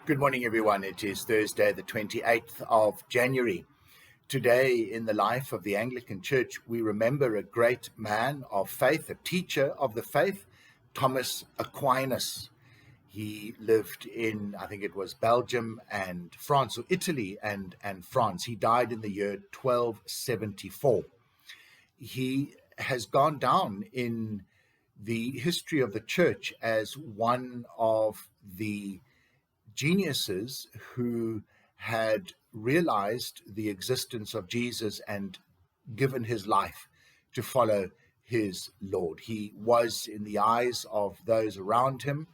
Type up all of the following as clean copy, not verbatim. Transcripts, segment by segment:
Good morning, everyone. It is Thursday, the 28th of January. Today, in the life of the Anglican Church, we remember a great man of faith, a teacher of the faith, Thomas Aquinas. He lived in, I think it was Belgium and France, or Italy and France. He died in the year 1274. He has gone down in the history of the Church as one of the geniuses who had realized the existence of Jesus and given his life to follow his Lord. He was, in the eyes of those around him,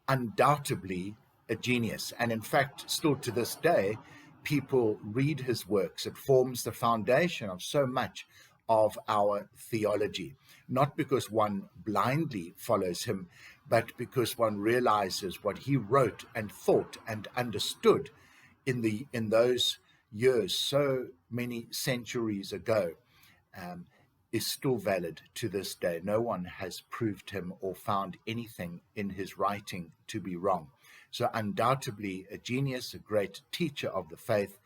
undoubtedly a genius. And in fact, still to this day, people read his works. It forms the foundation of so much of our theology, not because one blindly follows him, but because one realizes what he wrote and thought and understood in those years, so many centuries ago, is still valid to this day. No one has proved him or found anything in his writing to be wrong. So undoubtedly a genius, a great teacher of the faith.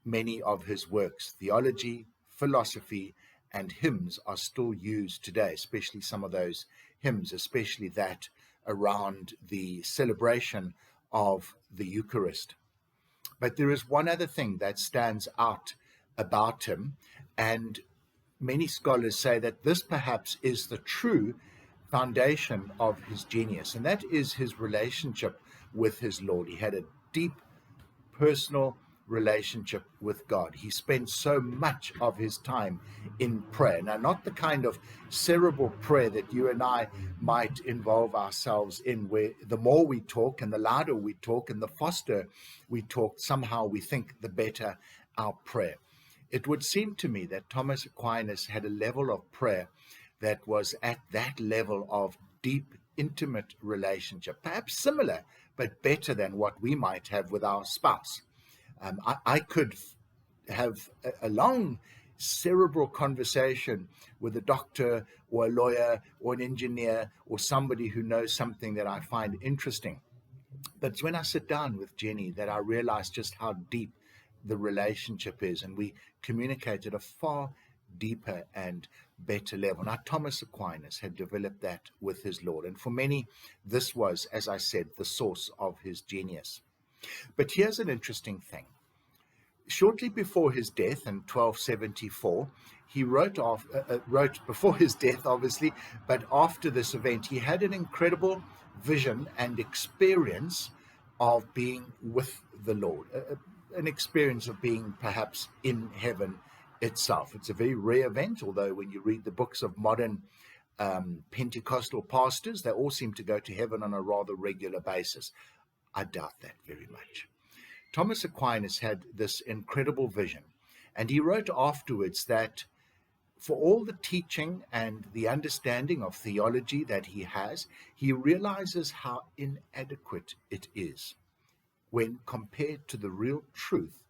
Many of his works, theology, philosophy, and hymns are still used today, especially some of those hymns, especially that around the celebration of the Eucharist. But there is one other thing that stands out about him, and many scholars say that this perhaps is the true foundation of his genius, and that is his relationship with his Lord. He had a deep personal relationship with God. He spent so much of his time in prayer. Now, not the kind of cerebral prayer that you and I might involve ourselves in, where the more we talk and the louder we talk and the faster we talk, somehow we think the better our prayer. It would seem to me that Thomas Aquinas had a level of prayer that was at that level of deep, intimate relationship, perhaps similar, but better than what we might have with our spouse. I could have a long cerebral conversation with a doctor or a lawyer or an engineer or somebody who knows something that I find interesting. But it's when I sit down with Jenny that I realize just how deep the relationship is, and we communicate at a far deeper and better level. Now, Thomas Aquinas had developed that with his Lord, and for many, this was, as I said, the source of his genius. But here's an interesting thing. Shortly before his death in 1274, he wrote before his death, obviously, but after this event, he had an incredible vision and experience of being with the Lord, an experience of being perhaps in heaven itself. It's a very rare event, although when you read the books of modern Pentecostal pastors, they all seem to go to heaven on a rather regular basis. I doubt that very much. Thomas Aquinas had this incredible vision, and he wrote afterwards that for all the teaching and the understanding of theology that he has, he realizes how inadequate it is when compared to the real truth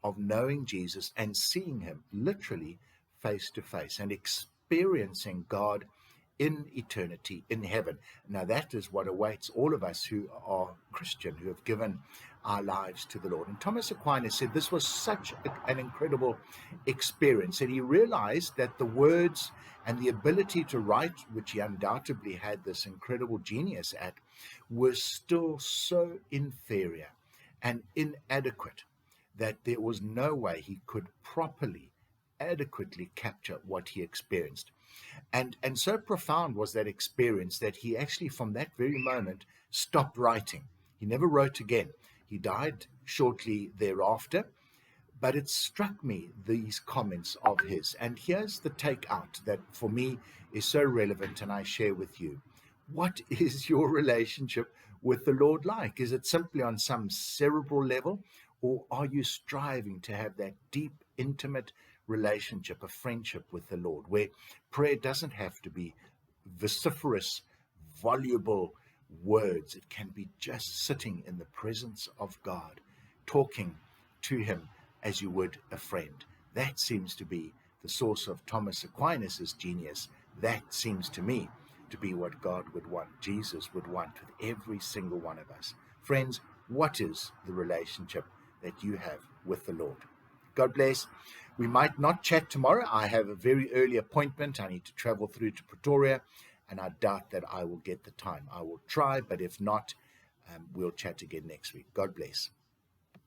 of knowing Jesus and seeing him literally face to face and experiencing God in eternity, in heaven. Now that is what awaits all of us who are Christian, who have given our lives to the Lord. And Thomas Aquinas said this was such an incredible experience, and he realized that the words and the ability to write, which he undoubtedly had this incredible genius at, was still so inferior and inadequate that there was no way he could properly, adequately capture what he experienced. And so profound was that experience that he actually, from that very moment, stopped writing. He never wrote again. He died shortly thereafter, but it struck me, these comments of his. And here's the takeout that for me is so relevant, and I share with you. What is your relationship with the Lord like? Is it simply on some cerebral level, or are you striving to have that deep, intimate relationship, a friendship with the Lord, where prayer doesn't have to be vociferous, voluble words? It can be just sitting in the presence of God, talking to him as you would a friend. That seems to be the source of Thomas Aquinas' genius. That seems to me to be what God would want, Jesus would want with every single one of us. Friends, What is the relationship that you have with the Lord? God bless. We might not chat tomorrow. I have a very early appointment. I need to travel through to Pretoria, and I doubt that I will get the time. I will try, but if not, we'll chat again next week. God bless.